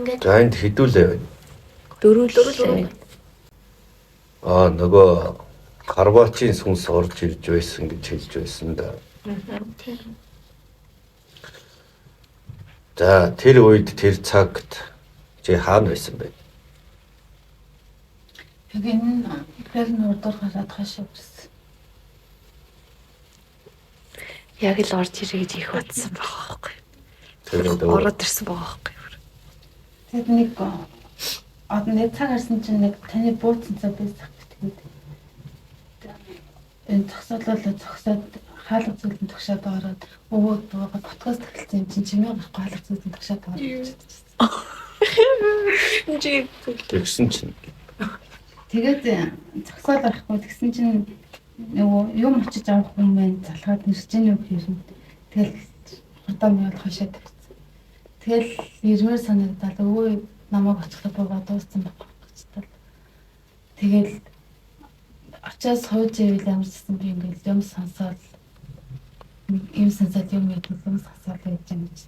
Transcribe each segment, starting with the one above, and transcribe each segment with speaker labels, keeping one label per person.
Speaker 1: ингээд.
Speaker 2: За энд хэдүүлээ байна.
Speaker 1: Дөрвөлөө.
Speaker 2: Нөгөө Харвачийн сүнс орж ирж байсан гэж хэлж байсан да. За тэр үед тэр цагт чи хаана байсан бэ?
Speaker 3: Яг энэ Берн урдуур гараад хашаа ирсэн.
Speaker 1: Яг л орж ирээ гэж их бодсон байгаа байхгүй.
Speaker 2: Тэгээд
Speaker 1: Ороод ирсэн байгаа байхгүй.
Speaker 3: Тэгэд нэг нэг цаг харсан чинь нэг таны бууцсан цаа байсан. Тэгээд энэ зогсоод хаалга зүйлэн төгшөөд ороод өвөө дуугаа подкаст эхэлсэн юм чинь чимээ гарахгүй хаалга зүйлэн төгшөөд ороод
Speaker 1: Чи
Speaker 2: тэгсэн чинь
Speaker 3: тэгээд зогсоод орохгүй тэгсэн чинь нөгөө юм очиж авах юм байна залгаад нэрж ийн үг хэрэг. Тэгэл хурдан яваад хашаа тавьсан. Тэгэл ирмээр санагдал өвөө намайг очихлоо бага дууссан байхгүй гэж тал. Тэгэл очиас хойж ивэл ямарчсан би ингээл юм сонсоод юм сонсоод юм сонсоод байж юм гэж.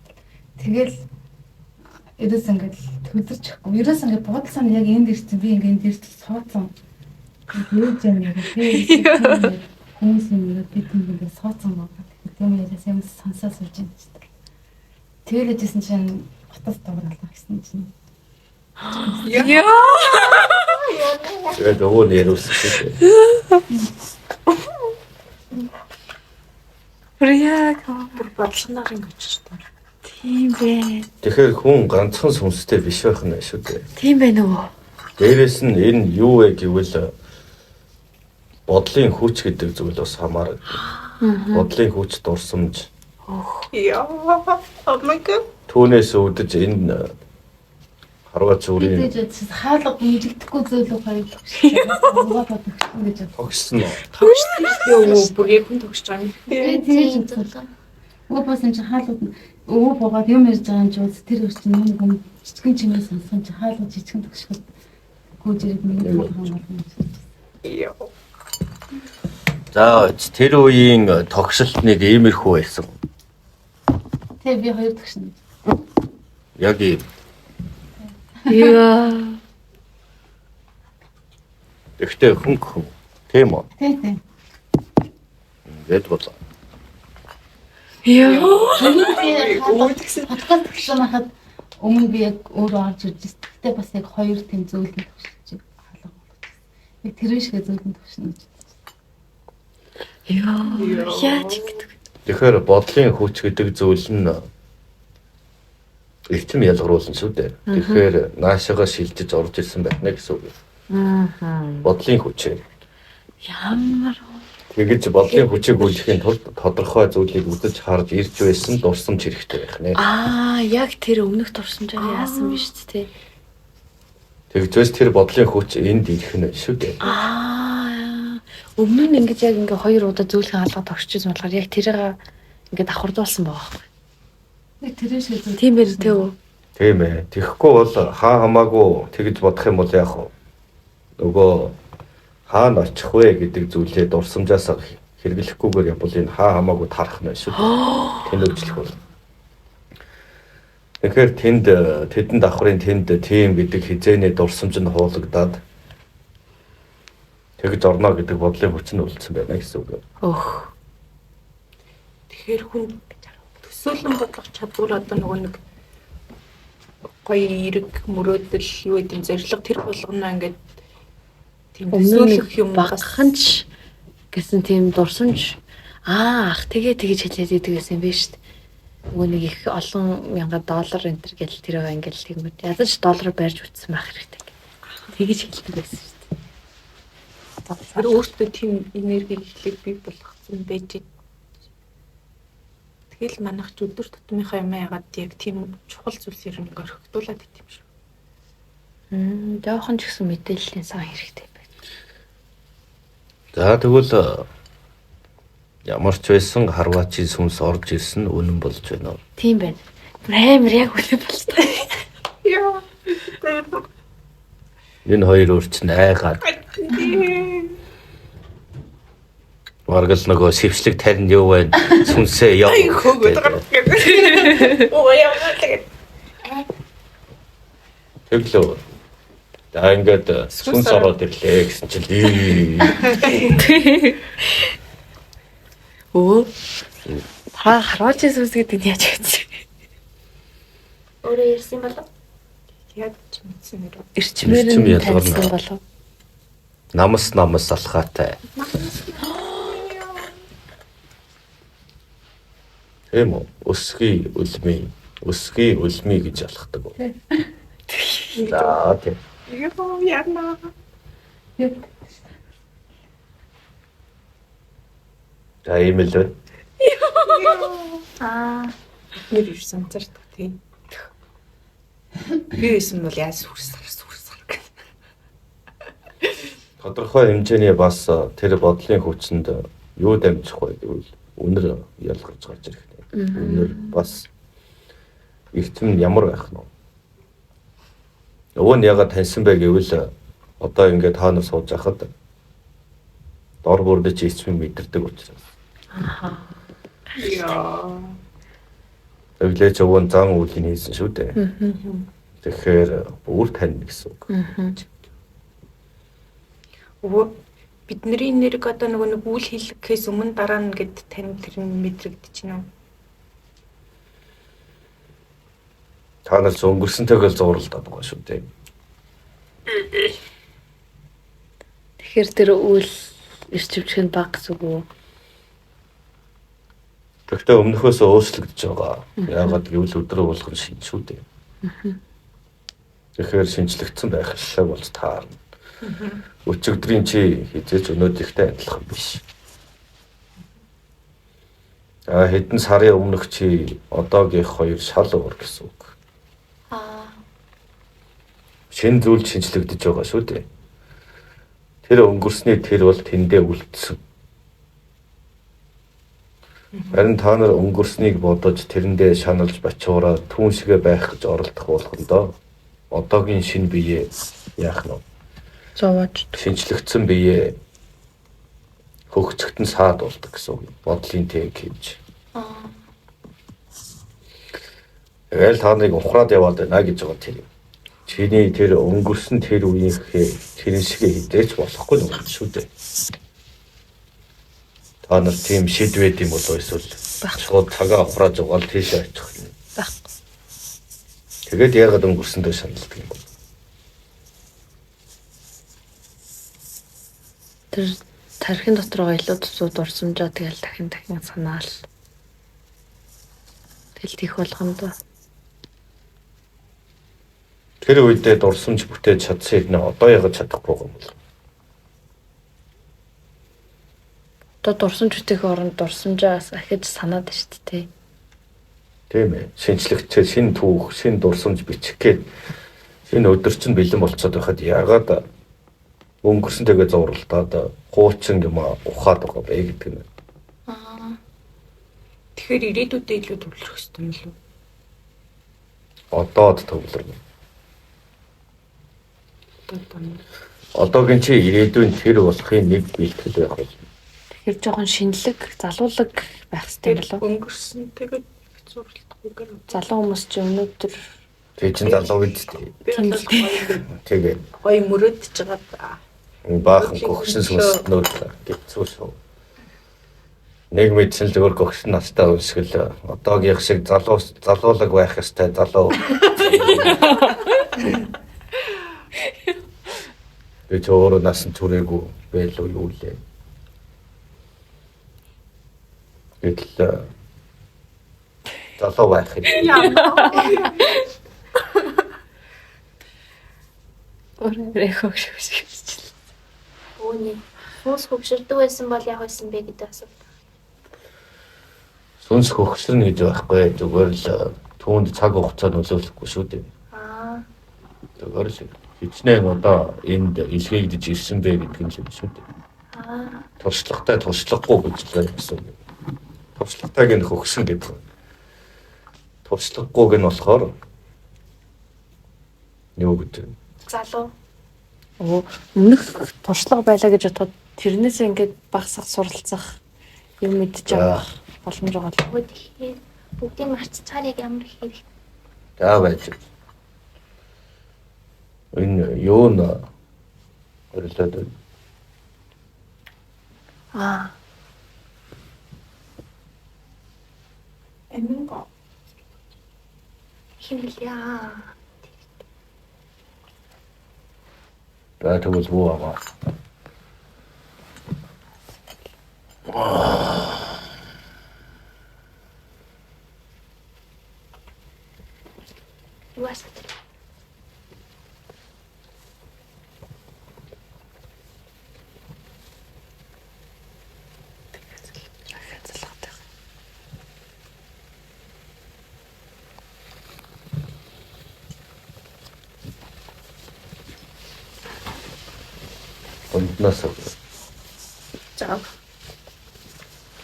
Speaker 3: Тэгэл ерөөс ингээд төвлөрч өгөхгүй. Ерөөс ингээд бодолсон яг энд ирсэн би ингээд энд ирсэн суудсан. Юу юм яг би хүмүүс юм яг бид ингээд суудсан байгаа. Тийм яриас юм сонсоод сууж юм гэж. Тэгэл хэжсэн чинь хотоос дууралаа гэсэн чинь.
Speaker 1: Яа.
Speaker 2: тэгээд өвөө нэрүүлсэн.
Speaker 1: Ряг бүр бодлогоноор ингэж очсон. Тийм бэ.
Speaker 2: Тэгэхээр хүн ганцхан сүнстэй биш байх нь шүү дээ.
Speaker 1: Тийм байна уу?
Speaker 2: Дээрээс нь энэ юу вэ гэвэл бодлын хүч гэдэг зүйл бас хамаардаг. Бодлын хүч дурсамж.
Speaker 1: Яа. Oh my god.
Speaker 2: Түүнээс үүдэж энэ Харвач үрийн
Speaker 3: Тэгээд хаалга мэддэхгүй зөөлөө хоёр угаа бодсон гэж
Speaker 2: тогсон уу?
Speaker 1: Тогшсон шүү. Бүр яг хүн тогшж байгаа юм.
Speaker 3: Тэгээд өвөө басан чи хаалга өвөө богоод юм ярьж байгаа юм чи үз тэр өч юм юм жижигэн чимээ сонсон чи хаалга жижигэн тогшгол гүйж ирээд нэг юм
Speaker 1: Яа.
Speaker 2: За тэр үеийн тогшилт нэг иймэрхүү байсан.
Speaker 3: Тэгээ би хоёр тогшно.
Speaker 2: Яг ийм.
Speaker 1: Яа.
Speaker 2: Гэхдээ хүн тийм үү?
Speaker 3: Тийм.
Speaker 2: Гэт бодлоо.
Speaker 1: Яа.
Speaker 3: Подкаст хийсэн хахад өмнө би яг өөрөө орж ирж байсан. Гэтэ бас яг хоёр тийм зөвлөд тогшилж хаалга болгосон. Яг тэр шиг зөвлөд тогшно гэж.
Speaker 1: Яа гэдэг.
Speaker 2: Тэгэхээр бодлын хүч гэдэг зүйл нь эрчим ялгаруулсан шүү дээ. Тэгэхээр наашаага шилжиж орж ирсэн байна гэсэн үг. Бодлын хүч.
Speaker 1: Ямар
Speaker 2: Тэгэж бодлын хүчийг үлдэхийн тулд тодорхой зүйлийг үзэж харж ирж байсан дурсамж хэрэгтэй байх нэ.
Speaker 1: Яг тэр өмнөх дурсамжаар яасан биш үү?
Speaker 2: Тэгжээс тэр бодлын хүч энд ирэх нь шүү дээ.
Speaker 1: Өмнө нь ингэж яг ингээ хоёр удаа зөвлөхөн алга тогшчихсан болохоор яг тэрийг ингээ давхардуулсан байгаа.
Speaker 3: Яг тэр шиг зөв.
Speaker 1: Тийм байх үү?
Speaker 2: Тийм ээ. Тэгэхгүй бол хаа хамаагүй тэгж бодох юм бол яах вэ? Нөгөө хаана очих вэ гэдэг зүйлээ дурсамжаас хэрэглэхгүйгээр явбал энэ хаа хамаагүй тарах нь шүү дээ. Тэнд өвчлөх бол. Тэгэхээр тэдэнд давхрын тэнд тийм гэдэг хизээний дурсамж нь хуулагдаад тэгж орно гэдэг бодлын хүч нь үлдсэн байна гэсэн үг.
Speaker 4: Тэгэхээр хүн төсөөлөн бодлого чадвар одоо нөгөө нэг гоё эрг мөрөөдөл юу гэдэг зорилго тэр болгоно ингээд тийм төсөөлөх юм
Speaker 1: багханч гэсэн тийм дурсамж ах тэгэж хэлээд идэг гэсэн юм биш үү? Нөгөө нэг их олон мянган доллар энэ төр гэл тэрөө ингээл тэгмэд ядаж доллар барьж үтсэн байх хэрэгтэй. Тэгэж хэлдэг байсан шүү дээ.
Speaker 4: Тэр өөртөө тийм энерги ихлийг бий болгосон байж. Тэгэл манайх ч өдөр тутмынхаа юм яагаад яг тийм чухал зүйлсээр нэг орхигдуулаад ит юм шүү.
Speaker 1: Жоохон ч гэсэн мэдээллийн сан хэрэгтэй байна.
Speaker 2: За тэгвэл ямар ч байсан Харвачийн сүнс орж ирсэн үнэн болж байна уу?
Speaker 1: Тийм байна. Амар яг үнэн болж байна.
Speaker 4: Яа.
Speaker 2: Энэ хоёр үрч найгаад Маргал нөгөө сэвчлэг тарин юу вэ? Сүнсээ яа.
Speaker 4: Хөөгд гарах гэдэг. Оо яа тэгээд.
Speaker 2: Тэглөө. За ингээд сүнс ороод ирлээ гэсэн чинь
Speaker 1: Өө. Та харуулж ирсэн гэдэг нь яаж хэвчээ.
Speaker 5: Өөрөө ярьсан болов?
Speaker 4: Яг ч мэдсэн нэр.
Speaker 1: Ирчмээр
Speaker 2: Ирчим
Speaker 1: нь
Speaker 2: ялгар нь.
Speaker 1: таньсан болов.
Speaker 2: намс алхаатай. Тийм үү? Өсгий үлми гэж алхдаг. За тийм.
Speaker 4: Яа яна.
Speaker 2: За ийм л байна.
Speaker 4: Нэр ирсэн зэрэг тийм. Би байсан бол яаж сүрсар гэх.
Speaker 2: Тодорхой хэмжээний бас тэр бодлын хүчинд юу дамжих вэ гэвэл үнэр ялгарч гарч ирэх нэ. Үнэр бас эрдэм ямар байх нь. Өвөн ягаад таньсан бэ гэвэл одоо ингээд та нар сууж байхад дор бүрдэж эцмийг мэдэрдэг учраас.
Speaker 4: Яа.
Speaker 2: Өглөөч өвөн зан үйлийг хийсэн шүү дээ. Тэгэхээр бүр тань гэсэн үг.
Speaker 4: Өө бидний нэрг одоо нэг үйл хийлгэхээс өмнө дараа нь гэд тань тэр нь мэдрэгдэж байна уу?
Speaker 2: Та нар ч өнгөрсөнтэйгээ л зууралдаад байгаа шүү дээ.
Speaker 1: Тэгэхээр тэр үйл ирчвчхэн баг гэсэн үг үү?
Speaker 2: Гэхдээ өмнөхөөс өөрчлөгдөж байгаа. Яагаад гэвэл өдрөө болгон шин шүү дээ. Тэгэхээр шинжлэгдсэн байх шилэг болж таарна. Өчигдрийн чи хизээч өнөөдрийнхтэй адилхан биш. Хэдэн сарын өмнөх чи одоогийнх хоёр шал өөр гэсэн үг. Шинэ зүйл шинжлэгдэж байгаа шүү дээ. Тэр өнгөрсний тэр бол тэндээ үлдсэн. Харин та нар өнгөрснийг бодож тэрэндээ шаналж бачуураа түүн шигэ байх гэж оролдох болгондоо одоогийн шинэ бие яах нь
Speaker 1: Зовоож.
Speaker 2: шинжлэгдсэн бие хөгжигдэн саад болдог гэсэн үг. Бодлын тэг хийж. Тэгэл та нарыг ухраад яваад байна гэж байгаа тэр. Чиний тэр өнгөрсөн тэр үеийнхээ тэр шигэ хідээч болохгүй юм шүү дээ. Та нар тийм шийдвэд юм болов эсвэл шууд цагаа ухрааж угаал тийшээ очих юм.
Speaker 1: Байхгүй.
Speaker 2: Тэгээд яагаад өнгөрсөндөө шаналдаг юм бэ?
Speaker 1: Тэр тархин дотор байгаа илүү тусуу дурсамжаа тэгэл дахин санаал. Тэгэл тийх болгонд
Speaker 2: Тэр үедээ дурсамж бүтээж чадсан юм одоо яагаад чадахгүй юм бол?
Speaker 1: одоо дурсамж бүтээх оронд дурсамжаас ахиж санаад байна шүү дээ.
Speaker 2: Тийм ээ. Шинжлэгчээ шинэ түүх, шинэ дурсамж бичих гээд шинэ өдөр чинь бэлэн болцоод байхад яагаад өнгөрсөнтэйгээ зууралдаад хуучин юм ухаад байгаа бэ гэдэг нь.
Speaker 4: Тэгэхээр ирээдүйдээ илүү төвлөрөх хэрэгтэй юм лүү?
Speaker 2: Одоод төвлөрнө. Одоогийн чи ирээдүйн тэр болохын нэг бэлтгэл байх болно.
Speaker 1: Тэгэхээр жоохон шинэлэг, залуулаг байх хэрэгтэй болов.
Speaker 4: Өнгөрсөнтэйгээ зурлахгүй.
Speaker 1: Залуу хүмүүс ч өнөөдөр
Speaker 2: Тэг чин залуу гэдтэй. Тэгээ.
Speaker 4: Гой мөрөдж байгаа.
Speaker 2: Баахан гогшин сүнснүүд гэцүү шүү. Нэг мэдсэн л зөвөр гогшин настай үнсгэл одоогийн шиг залуулаг байх ёстой залуу. Би ч өөрөө насан туршаагүй байлуу юу лээ. Гэтэл залуу байх юм.
Speaker 1: өөрөө хөгшөж.
Speaker 5: Өөний хүмүүс хөвгшөрдөг байсан бол яг байсан бэ гэдэг асуулт.
Speaker 2: Сүнс хөгшөрнө гэж байхгүй зүгээр л түүнд цаг хугацаа нөлөөлөхгүй шүү дээ. Зүгээр л хичнээн одоо энд илгээгдэж ирсэн бэ гэдэг нь л шүү дээ. Туршлагатай туршлагагүй гэж л гэсэн. Туршлагатайг нь хөгшин гэдэг. Туршлагагүйг нь болохоор юу гэдэг.
Speaker 5: Залуу.
Speaker 1: Өмнөх туршлага байлаа гэж бодоход тэрнээс ингээд багсах суралцах юм мэдж байгаа боломж байгаа л.
Speaker 5: Өө тэгэхээр бүгдийг марццаар яг ямар их хэрэг.
Speaker 2: За байж. Энэ юу н өөрөлдөө
Speaker 4: Эминго.
Speaker 5: Химлиа.
Speaker 2: тэгвэл буу аваа.
Speaker 5: Юуас.
Speaker 2: Онднаас
Speaker 4: За.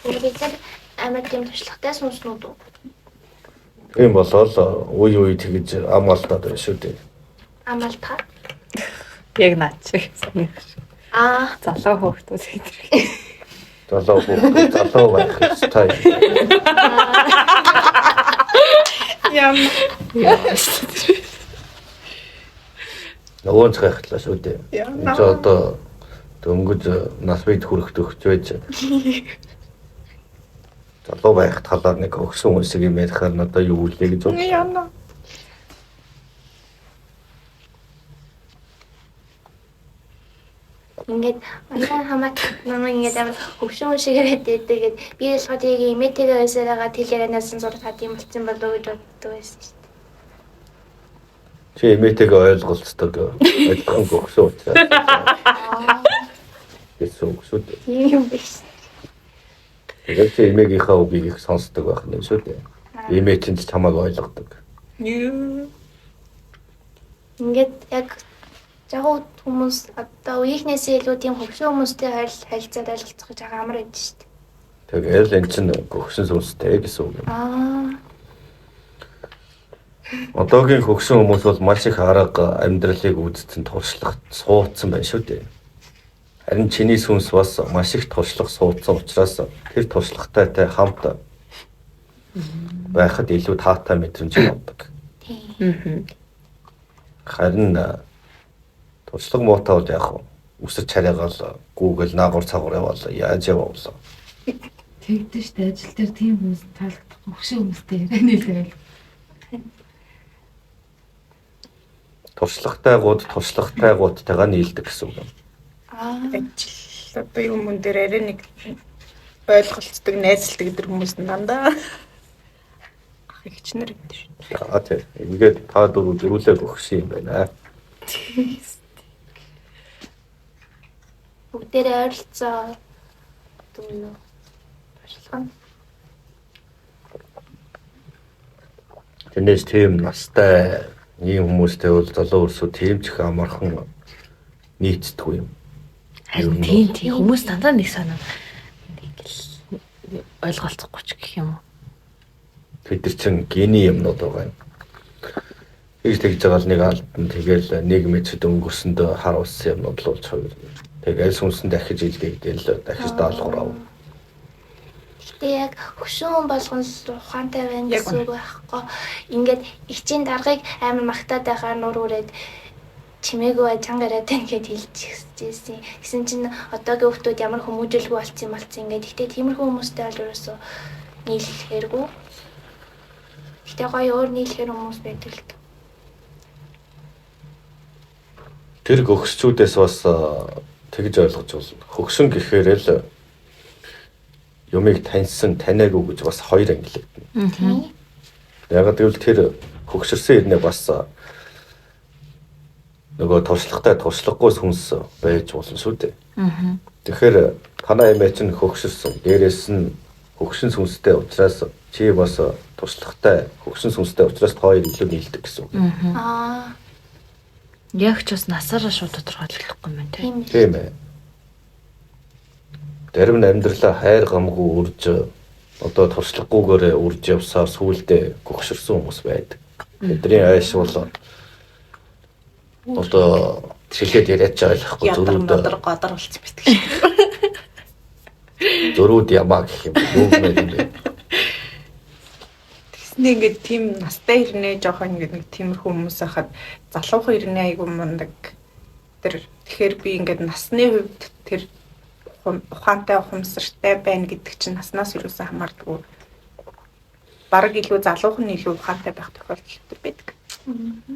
Speaker 5: Ингээд амар тийм туршлагатай сүнснүүд үү?
Speaker 2: тийм болоод үй үй тэгж амгаалтаад байна шүү дээ.
Speaker 5: Амалтаа.
Speaker 1: Яг наад шиг. Залуу хүүхдүүд хэдрэг.
Speaker 2: Залуу хүүхдүүд залуу байх ёстой.
Speaker 4: Ям.
Speaker 2: Нөгөө цайхлаа шүү дээ.
Speaker 4: Яа.
Speaker 2: Энд ч одоо дөнгөж нас бид хүрэх төгч байж. Залуу байх талаар нэг өгсөн үсэг юм ярихаар надаа юу үлээ гэж бодсон.
Speaker 4: Яна.
Speaker 5: Ингээд манай хамаат намайг ингээд амар хөвшин шигэрэд байдаг. Би л хотыг имэтэйгээ байсараа телеранаас зураг хад юм болсон болов уу гэж боддог байсан шүү дээ.
Speaker 2: Чи эмээтэйгээ ойлголцдог ойлгон өгсөн учраас. Гэсэн үг шүү дээ.
Speaker 5: Тийм юм биш.
Speaker 2: Тэгээд чи эмээгийнхаа үгийг их сонсдог байх юм шүү дээ. Эмээч ч чамайг ойлгодог.
Speaker 4: Юу.
Speaker 5: Ингээд яг жагуу хүмүүс одоо үеийнхнээсээ илүү тийм хөвшин хүмүүстэй харилцаад ойлголцох гэж амар байдаг шүү дээ.
Speaker 2: Тэгээд энэ чинь хөгшин сүнстэй гэсэн үг юм. Одоогийн хөгшин хүмүүс бол маш их арга амьдралыг үзсэн туршлах суудсан байна шүү дээ. Харин чиний сүнс бас маш их туршлах суудсан учраас тэр туршлагатай хамт байхад илүү таатай мэдрэмж авдаг.
Speaker 5: Тийм.
Speaker 2: Харин туршлага муутай бол яг үсэр царайгаал Google наагур цагур явал яаж яваа.
Speaker 3: Тэгдэж штэ ажил дээр тийм хүмүүс таалагдах хөвшин хүмүүстэй яриа нэлээ.
Speaker 2: Туршлагатайгуудтайгаа нийлдэг гэсэн үг юм.
Speaker 4: Ажил одоо юм дээр арай нэг ойлголцдог, найзалдаг гэдэг хүмүүс нь дандаа ах ихчнэр гэдэг шүү.
Speaker 2: За тийм. Ингээд та дөрөв дөрүлээ өгсөн юм байна.
Speaker 5: Бүгдээрээ ойролцоо дүү туршлага.
Speaker 2: Тэрнээс тийм настай ийм хүмүүстэй бол залуу өрсөө тийм ч их амархан нийцдэг юм.
Speaker 1: Харин тийм хүмүүс дандаа нэг санаа ойлголцохгүй ч гэх юм уу.
Speaker 2: Бид нар чинь гений юмнууд байгаа юм. Тэгж байгаа л нэг алдан тэгэл нэг мэд өнгөрсөндөө харуулсан юмнууд л болж хоёр. Тэгэл сүнсэн дахиж илгээгдэл дахиж даалгавар ав.
Speaker 5: Гэтэ яг хөшүүн хүн болгон ухаантай байна гэсэн үг байхгүй. Ингээд ичийн даргыг амар магтаад байхаар нур үрээд чимээгүй чангараад байна гэд хэлчихсэн. Гэсэн чинь одоогийн хүмүүс ямар хүмүүжлгүй болцсон юм болцсон ингээд. Гэтэ тиймэрхүү хүмүүстэй бол ерөөсөө нийлэхээргүй. Гэтэ гоё өөр нийлэхэр хүмүүс байдаг л.
Speaker 2: Тэр гөгсчүүдээс бас тэгж ойлгож байна. Хөгшин гэхээр л юмыг таньсан таниагүй гэж бас хоёр ангилагдана. Яг гэвэл тэр хөгшөрсөн ирнэ бас нөгөө туршлагагүй сүнс байж болно шүү дээ. Тэгэхээр танаа эмээ чинь хөгшөрсөн. Дээрээс нь хөгшин сүнстэй учраас чи бас туршлагатай хөгшин сүнстэй учраас хоёр илүү нийлдэг гэсэн үг.
Speaker 1: Яг ч бас насаараа шууд тодорхойлохгүй юм байна тийм.
Speaker 2: Тийм ээ. Зарим нь амьдралаа хайр гамгүй үрж одоо туршлагагүйгээр үрж явсаар сүулдэ гөгшөрсөн хүмүүс байдаг. Тэдний айш бол одоо чиглээд яриач байгаа байхгүй
Speaker 4: зөрүүд годар болчих битгий.
Speaker 2: Зөрүүд ямаа гэх юм юу юм бэ?
Speaker 4: Тэгснээ ингээд тийм настай ирнэ жоохон ингээд нэг тиймэрхүү хүмүүс байхад залуухан ирнэ айгу мундаг. Тэгэхээр би ингээд насны хувьд тэр ухаантай ухамсартай байна гэдэг чинь наснаас юусэн хамаардаггүй. Бараг илүү залуухан илүү ухаантай байх тохиолдол байдаг.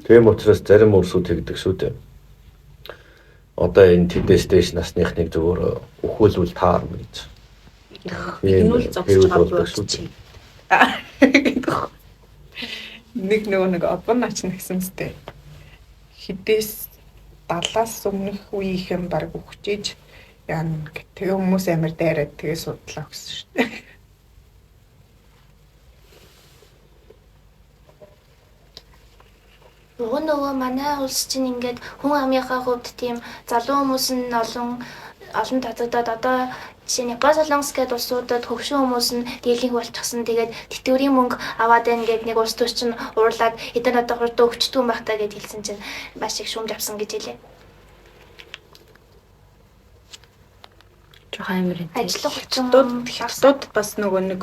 Speaker 2: Тийм учраас зарим өрсүүд тэгдэг шүү дээ. Одоо энэ тэдэс дэш насныхныг зөвөр өхөөлүүл таарна гэж.
Speaker 4: Энэ үл зогсож байгаа шүү дээ. Нэг обон нач нэгсэн сте. Хідээс 70-аас өмнөх үеийнхэн баг өгчээж яана гэх тэгээ хүмүүс амар дайраад тэгээ судлаа гэсэн шүү дээ.
Speaker 5: Нөгөө манай улс чинь ингээд хүн амынхаа хувьд тийм залуу хүмүүс нь олон татагдаад одоо жишээ нь Япон Солонгос гэдэг улсуудад хөгшин хүмүүс нь дийлэнх болчихсон. Тэгээд тэтгэврийн мөнгө аваад байна гэдэг нэг улс төс чинь уурлаад эдгээр одоо хурдан өгчдгүй байх таа гэж хэлсэн чинь маш их шүүмж авсан гэж хэлээ.
Speaker 1: Жохоо амир энэ.
Speaker 5: Ажиллах хүчтэй
Speaker 4: бас нөгөө нэг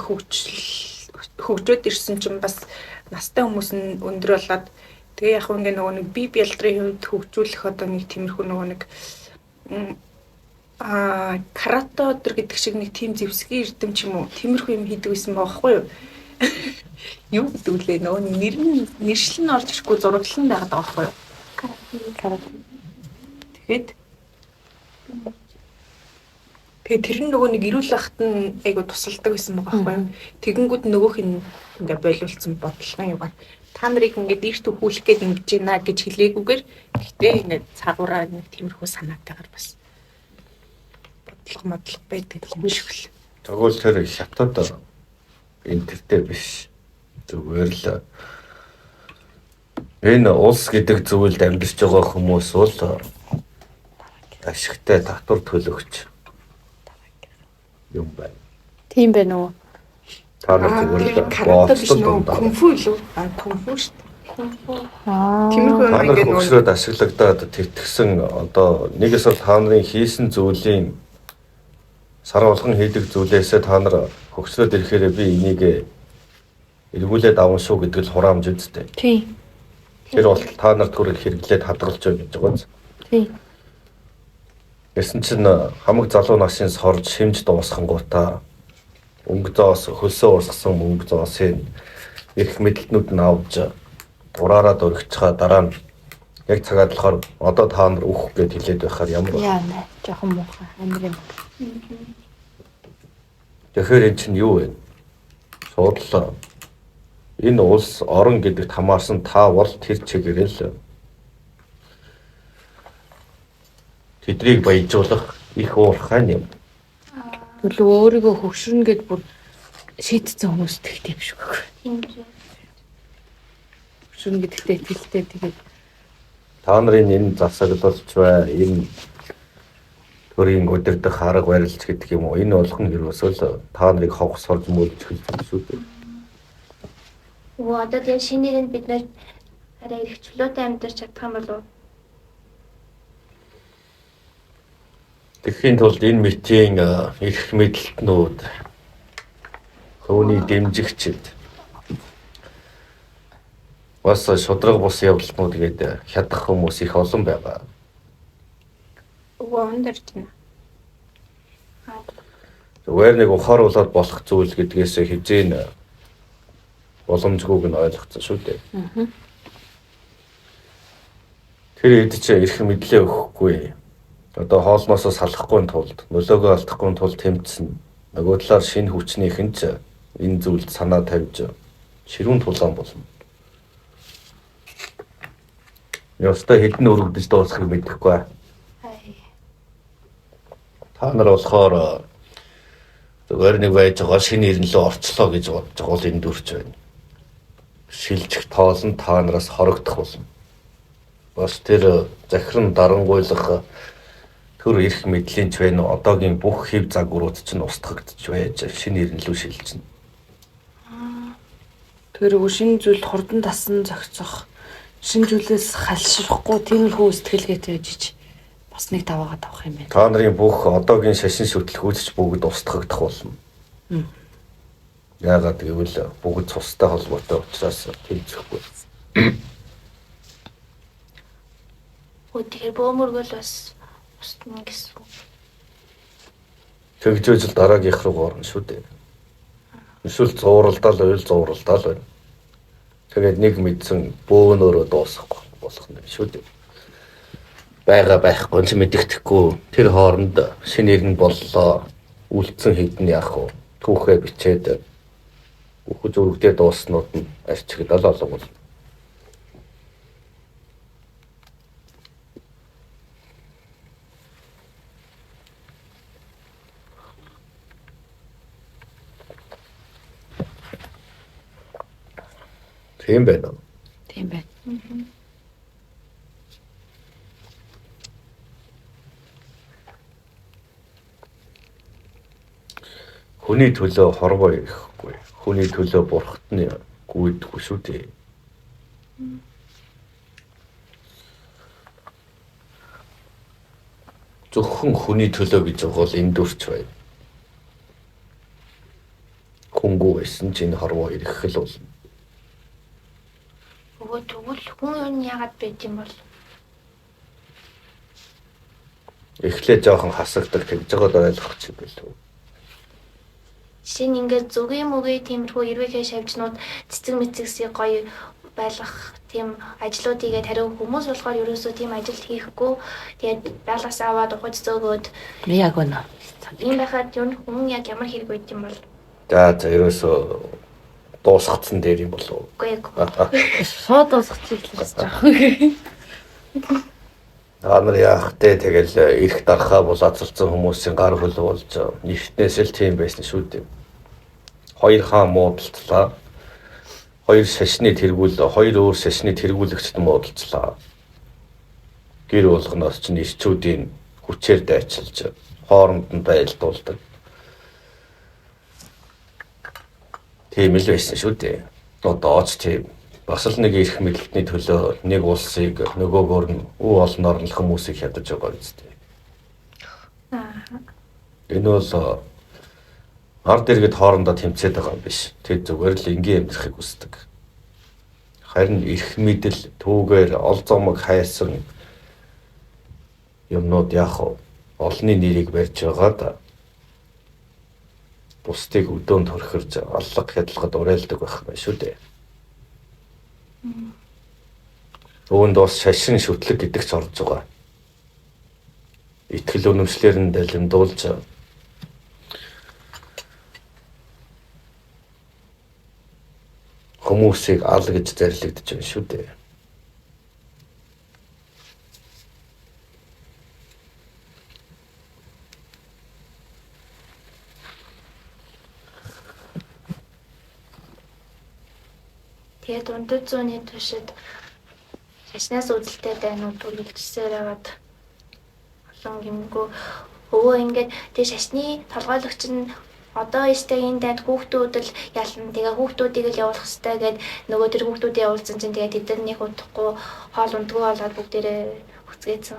Speaker 4: хөгжөөд ирсэн чинь бас настай хүмүүс нь өндөр болоод тэгээ яг ингээ нөгөө нэг бие бэлтрийн хувьд хөгжүүлэх одоо нэг тиймэрхүү нөгөө нэг карате өдр гэдэг шиг нэг тийм зэвсгийн эрдэм ч юм уу тиймэрхүү юм хийдэг байсан байхгүй юу? Юу гэдэг лээ нөгөө нэршил нь орж ирэхгүй зураглан байгаад байгаа байхгүй юу? Карате. Тэгээд тэр нь нөгөө нэг ирүүл ахт нь айгу тусалдаг байсан байгаа байхгүй юу? Тэгэнгүүт нөгөөх нь ингээ бойлуулсан бодлогын югаар та нарыг ингээд ийш төхүүлэх гээд ингэж байна гэж хэлээгүйгээр гэхдээ ингээд цаагаараа нэг тиймэрхүү санаатайгаар бас бодлого байдаг юм шиг л.
Speaker 2: Тэгвэл тэр хятад интернетээр биш. Зүгээр л энэ улс гэдэг зүйлд амьдарч байгаа хүмүүс бол ашигтай татвар төлөгч юм байна.
Speaker 1: Тийм байна уу?
Speaker 2: Та нар зүгээр л
Speaker 4: кунфу илүү кунфу шүү дээ. Тиймэрхүү юм
Speaker 2: ингээд хөгшрөөд ашиглагдаад тэгтгсэн одоо нэгээс бол та нарын хийсэн зүйлийн сар болгон хийдэг зүйлээсээ та нар хөгшрөөд ирэхээр би энийг эргүүлээд аван шүү гэдэг л хураамж үсттэй.
Speaker 1: Тийм.
Speaker 2: Тэр бол та нарт хүрэх хэрэглээд хадгалж байгаа гэж байгаа биз?
Speaker 1: Тийм.
Speaker 2: Гэсэн чинь хамаг залуу насны сорж шимж дуусхангуудаа өнгө зоос хөлсөө урсгасан өнгө зоосыг их мэдлэлтнүүд нь авч ураараа дөрөгчхаа дараа нь яг цагаад болохоор одоо та нар өөх гэд хэлээд байхаар ямар вэ?
Speaker 1: Яа нэ жоохон муухай амир юм.
Speaker 2: Тэгэхээр эн чинь юу вэ? Суудлаа. Энэ улс орон гэдэгт хамаарсан та бол тэр чигээр л тэдрийг баяжуулах их уурхай юм.
Speaker 1: Төлөө өөрийгөө хөгшрөн гэд бүр шийдсэн хүмүүс тэгт юм шиг. Хөгшрөн гэдэгтээ итгэлтэй тэгээд
Speaker 2: Та нарын энэ засаглалч бай, энэ төрийн удирдах арга барилч гэдэг юм уу? Энэ болгон ерөөсөө та нарыг ховх сорж мөлж хэлж шүү дээ.
Speaker 5: Одоо тийм шинээр бид нэр арай их чөлөөтэй амьдарч чадах юм болов уу?
Speaker 2: Тэгэхийн тулд энэ мэтийн эрх мэдлэлтнүүд хөвний дэмжигчид бас шудраг бус явдлууд гээд хядах хүмүүс их олон байгаа.
Speaker 4: Өндөр чинь.
Speaker 2: Зүгээр нэг ухааруулаад болох зүйл гэдгээс хизээ боломжгүйг нь ойлгоцсон шүү дээ. Тэр хэд ч эрх мэдлээ өгөхгүй. Одоо хоолноосоо салахгүй тулд, нөлөөгөө алдахгүй тулд тэмцсэн. Нөгөө талаар шинэ хүчнийхэн ч энэ зүйлд санаа тавьж ширүүн тулаан болно. Ястаа хэдэн өргөдөж дуусахыг мэдэхгүй. Та нар болохоор зүгээр нэг байж байгаа шинэ ирнэлөө орчлоо гэж бодож байгаа бол энэ дүрч байна. Шилжих тоолн та нараас хорогдох болно. Бас тэр захиран дарангуйлах төр эрх мэдлийн ч байна. Одоогийн бүх хэв загварууд ч устгагдж байж шинэ ирнэлүү шилжинэ.
Speaker 1: тэр шинэ зүйлд хурдан дасан зохицох, шинэ зүйлээс халшрахгүй тиймэрхүү сэтгэлгээтэй байж бас нэг даваагаад авах юм байна.
Speaker 2: Та нарын бүх одоогийн шашин шүтлэх үйлч бүгд устгагдах болно. Яагаад гэвэл бүгд цустай холбоотой учраас тэмцэхгүй.
Speaker 5: Тэгэхээр бөөмөргөл бас устна гэсэн.
Speaker 2: Тэгжээж л дараагийнх руу орно шүү дээ. Эсвэл зууралдаал байвал зууралдаал байна. Тэгээд нэг мэдсэн бөөнөрөө дуусахгүй болох юм шүү дээ. Бага байхгүй ч мэддэхгүй. Тэр хооронд шинээр нь боллоо. Үлдсэн хэдэн яах вэ? Түүхээ бичээд бүх зүрхдээ дууснууд нь арчигдал олгол. Тийм байна.
Speaker 1: Тийм байна.
Speaker 2: Хүний төлөө хорвоо ирэхгүй. Хүний төлөө бурхад нь гүйдэггүй шүү дээ. Зөвхөн хүний төлөө гэж байгаа бол эндүрч байна. Хүнгүй байсан чинь хорвоо ирэх л болно.
Speaker 5: Тэгвэл хүн юу нь яагаад байд юм бол?
Speaker 2: Эхлээ жоохон хасагдаг тэгж байгааг ойлгох ч юм бэл.
Speaker 5: Жишээ нь ингээд зүгийн мүгийн тиймэрхүү эрвэхэ шавжнууд цэцэг мэцэгсийг гоё байлгах тийм ажлууд хийгээд хариу хүмүүс болохоор ерөөсөө тийм ажил хийхгүй тэгээд байлгаас аваад ухаж зөөгөөд
Speaker 1: Яг үнэ.
Speaker 5: ийм байхад юу н хүн яг ямар хэрэг байд юм бол?
Speaker 2: За ерөөсөө дуусгацсан дээр юм болов.
Speaker 5: Үгүй
Speaker 1: Шууд дуусгачих хэлж байгаа.
Speaker 2: Та нар яах вэ? Тэгэл эрх дарахаа булаацалсан хүмүүсийн гар хөл болж нэгтнээс л тийм байсан шүү дээ. Хоёр хаан муудалцлаа. Хоёр өөр шашны тэргүүлэгчд муудалцлаа. Гэр болгоноос ч ирчүүдийн хүчээр дайчилж хооронд нь байлдуулдаг. Тийм л байсан шүү дээ. Одоо ч тийм. Бас л нэг эрх мэдлэлтний төлөө нэг улсыг нөгөөгөр нь үе олноор нь хүмүүсийг хядаж байгаа үстэй. Энэ бол ард иргэд хоорондоо тэмцээд байгаа юм биш. Тэд зүгээр л энгийн амьдрахыг хүсдэг. Харин эрх мэдэл түүгээр ол зомог хайсан юмнууд яах вэ? Олонний нэрийг барьж байгаад бусдыг өдөөнд төрхөрж аллах хядлагад уриалдаг байх юм шүү дээ. Үүнд бас шашин шүтлэг гэдэг ч орж байгаа. Итгэл үнэмшлэр нь далимдуулж хүмүүсийг ал гэж зарлигдэж байна шүү дээ.
Speaker 5: тэгээд өндөр зууны туршид шашнаас үүдэлтэй дайнууд үргэлжсээр аваад олон гимгүү өвөө ингээд тэг шашны толгойлогч нь одоо ийштэй энэ дайд хүүхдүүд л ялна. Тэгээ хүүхдүүдийг л явуулах хэрэгтэй гэд нөгөө тэр хүүхдүүдээ явуулсан чинь тэгээ тэднийх удахгүй хоол ундгүй болоод бүгдээрээ хүцгээсэн.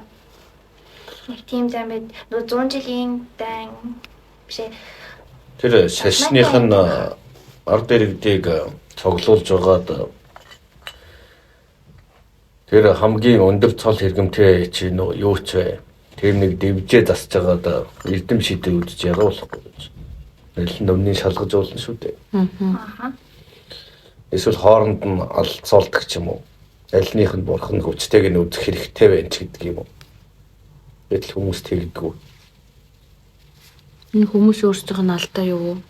Speaker 5: Нэг тийм зам байд. Нөгөө 100 жилийн дайн бишээ.
Speaker 2: Тэр шашных нь ард иргэдийг цоглуулж байгаад тэр хамгийн өндөр цол хэрэгмтэй чинь юу ч вэ? Тэр нэг дэвжээ засж байгаад эрдэм шидэ үдж байгаа болохгүй гэж. Нэлээд өмнө шалгаж уулна шүү дээ. Эсвэл хооронд нь алцолдог ч юм уу. Альнийх нь бурхан хүчтэйг нь үзэх хэрэгтэй байна ч гэдэг юм уу. Гэтэл хүмүүс тэгдэггүй.
Speaker 1: Энэ хүмүүс өөрсдийнх нь алдаа юу?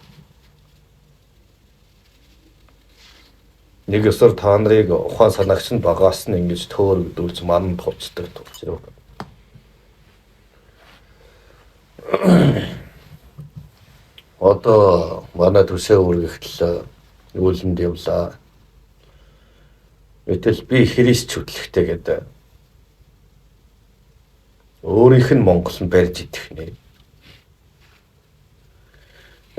Speaker 2: Нэг өсөр та нарыг ухаан санаагч нь багаас нь ингэж төөрөгдүүлж манд хувцдаг туучрав. Одоо манай төсөө үргэлжлэл үүлэнд явлаа. Гэтэл би Христ чүтлэгтэй гэдэг. Өөрийнх нь Монгол нь барьж идэх нэ.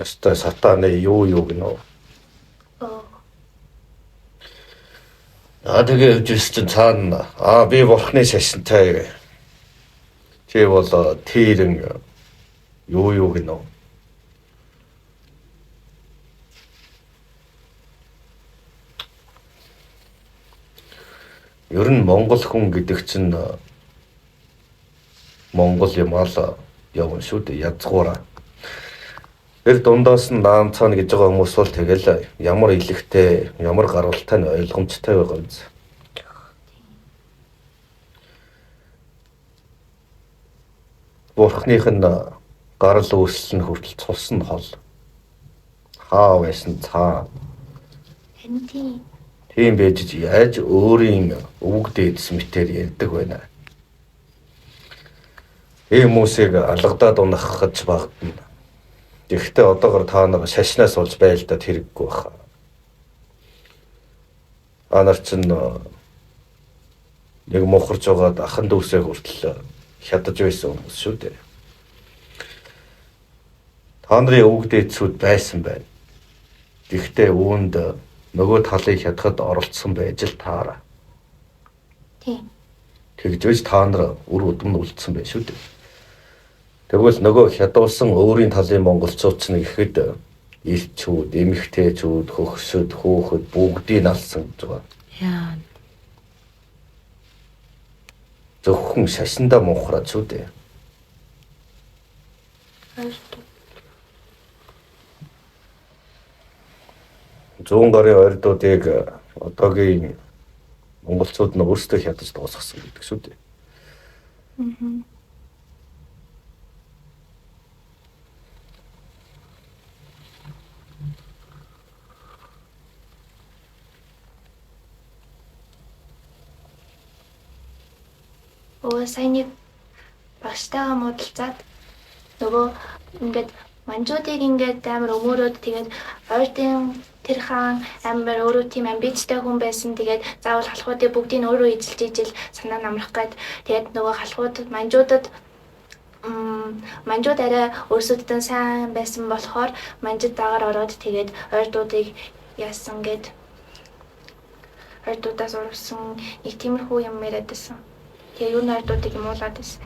Speaker 2: Яста сатаны юу гэнэ. Тэгээ үжигчэн цаана би бурхны шашинтай. Чи бол тэрэн юу гэнэ. Ер нь Монгол хүн гэдэг чинь Монгол юм аа явна шүү дээ язгуураа. Тэр дундаас нь наам цаана гэж байгаа хүмүүс бол тэгэл ямар илэгтэй, ямар гаргалтай нь ойлгомжтой байгаа юм. Бурхных нь гарал үүсэл нь хүртэл цус нь хол. Хаа байсан цаа.
Speaker 5: Хэнти.
Speaker 2: Тийм байж яаж өөрийн өвөг дээдс мэтэр ярьдаг байна. Хүмүүсийг алгадаад унах гэж багтана. Гэхдээ одоогор та нар шашнаас болж байлдаад хэрэггүй баха. Анар чинь нэг мохорж байгаад ахан дүүсээ хүртэл хядаж байсан хүмүүс шүү дээ. Та нарын өвөг дээдсүүд байсан байна. Гэхдээ үүнд нөгөө талыг хядахад оролцсон байж л таараа.
Speaker 5: Тийм.
Speaker 2: Тэгжвэж та нар үр удам нь үлдсэн байх шүү дээ. Тэгвэл нөгөө хядуулсан өөрийн талын монголчууд ч нэгэхэд элчүүд, эмэгтэйчүүд, хөгшөд, хөөхөд бүгдийг алсан гэж байгаа.
Speaker 1: Яа.
Speaker 2: Зөвхөн шашиндаа муухраад шүү дээ.
Speaker 5: Хайртай.
Speaker 2: 100 гарын ойрдуудыг одоогийн монголчууд нь өөрсдөө хядаж дуусгасан гэдэг шүү дээ.
Speaker 5: Саяны багштайгаа муудалцаад нөгөө ингээд манжуудыг ингээд амар өмөрөөд тэгээд ойртын тэр хаан амар өөрөө тийм амбицтай хүн байсан. Тэгээд заавал халахуудыг бүгдийг нь өөрөө эзэлж ижил санаа намрах гээд тэгээд нөгөө халахууд манжууд арай өөрсөддөө сайн байсан болохоор манжид дагаар ороод тэгээд ойрдуудыг яасан гээд ойрдуудаас урвсан нэг тиймэрхүү юм яриад байсан. Тэгээ юу найрдуудыг юм уулаад байсан.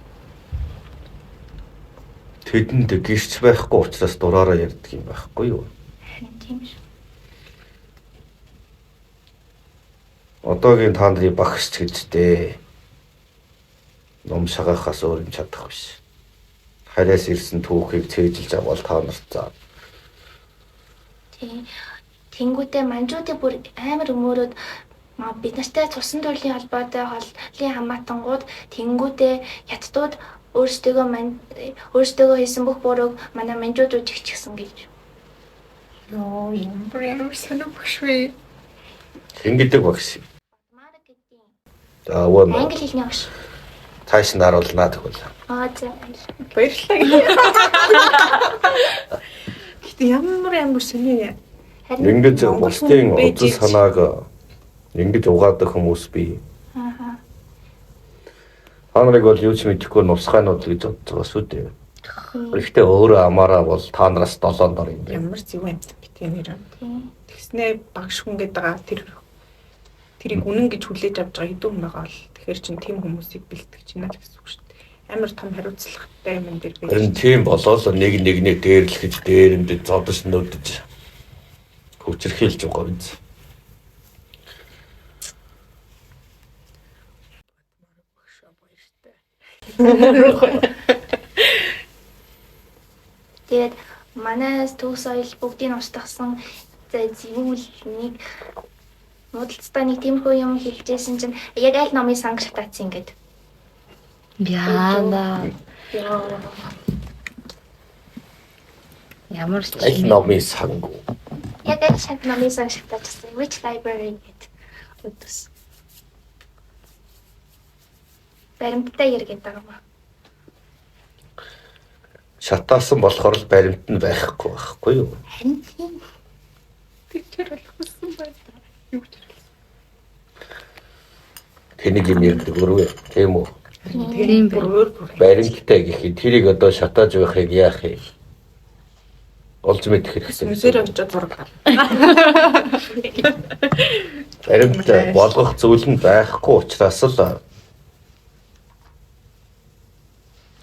Speaker 2: Тэдэнд гэрч байхгүй учраас дураараа ярьдаг юм байхгүй юу?
Speaker 5: Харин тийм шүү.
Speaker 2: Одоогийн та нарын багш гэжтэй. Ном шагахаас өөр юм чадах биш. Хараас ирсэн түүхийг цээжилж авал та нарт заа.
Speaker 5: Тийм. Тэнгүүтээ манжуудыг бүр амар өмөрөөд бид нартай цусан төрлийн холбоотой холлын хамаатангууд тэнгүүтээ хятадууд өөрсдөө хийсэн бүх бурууг манай манжууд үжигчихсэн гэж.
Speaker 4: Йоо, ямар сонирхолтой вэ?
Speaker 2: Ингэдэг багш.
Speaker 5: Марк гэдэг.
Speaker 2: За ууна.
Speaker 5: Англи хэлний багш.
Speaker 2: Цааш нь харуулнаа тэгвэл.
Speaker 5: За.
Speaker 4: Баярлалаа. Гэтэ ямар сонио.
Speaker 2: Ингэж бусдын үзэл санааг ингэж угаадаг хүмүүс бий. Анарыг бол юу ч мэдэхгүй нусгаанууд гэж бодож байгаа шүү дээ. Гэхдээ өөрөө амаараа бол та нараас 7 дор юм байна.
Speaker 4: Ямар зөв юм битгий нэр. Тэгснээ багш хүн гэдэг байгаа тэрийг үнэн гэж хүлээж авч байгаа хэдэн хүн байгаа бол тэгэхээр чин тийм хүмүүсийг бэлтгэж байна гэсэн үг шүү дээ. Амар том хариуцлагатай юм дээр байж.
Speaker 2: Харин тийм болоод нэг нэгнээ дээрлэхэж дээрэмд зодож нөдөж хүчрхийлж байгаа биз.
Speaker 5: Тэгээд манай төв соёл бүгдийг устгасан зөвүүл нэг муудалцтай нэг тиймэрхүү юм хэлжсэн чинь яг аль номын санг шатаацсан ингээд.
Speaker 1: Яана. Ямар ч
Speaker 2: Аль номын санг.
Speaker 5: Яг аль номын санг шатаацсан. Which library гэд үтс. Баримттай яргээд байгаа юм.
Speaker 2: Шатаасан болохоор л баримт нь байхгүй байхгүй юу?
Speaker 5: Харин тийм.
Speaker 4: Тэр болохгүй байна. Юу ч
Speaker 2: Тэнийг юм ярьдаг өрөө тийм үү?
Speaker 1: тийм байна.
Speaker 2: Баримттай гэхэд тэрийг одоо шатааж байхыг яах юм? Олж мэдэх хэрэгтэй.
Speaker 4: музейр очиж зураг гар.
Speaker 2: Баримт болгох зүйл нь байхгүй учраас л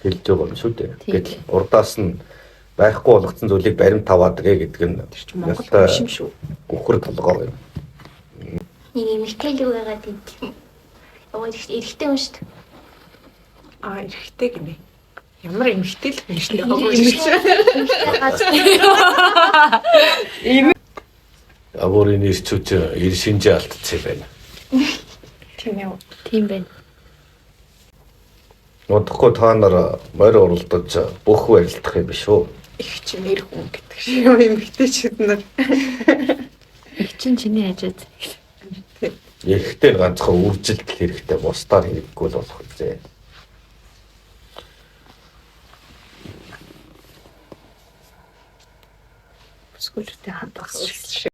Speaker 2: хэлж байгаа юм шүү дээ. Гэтэл урдаас нь байхгүй болгоцсон зүйлийг баримт таваад гэдэг нь
Speaker 4: Монгол шим шүү.
Speaker 2: үхэр толгоор юм.
Speaker 5: Нэг эмэгтэй л үгээд идэв. Өө эрэгтэй хүн шүү дээ.
Speaker 4: Аа эрэхтэй гинэ. Ямар эмхтэй л хүн шүү дээ.
Speaker 2: Аборын ирчүүч ир шинжээ алдчихсан байна.
Speaker 4: Тийм ээ.
Speaker 1: Тийм байна.
Speaker 2: Удахгүй та нар морь уралдаж бүх барилдах юм биш үү?
Speaker 4: Их ч нэр хүн гэдэг шиг юм эмхтэйчүүд нар.
Speaker 1: Их чинь чиний хажууд.
Speaker 2: Эхтэй ганцхан үржилт хэрэгтэй бусдаар хэрэггүй л болох үзээ.
Speaker 1: Скултэй хандах шиг.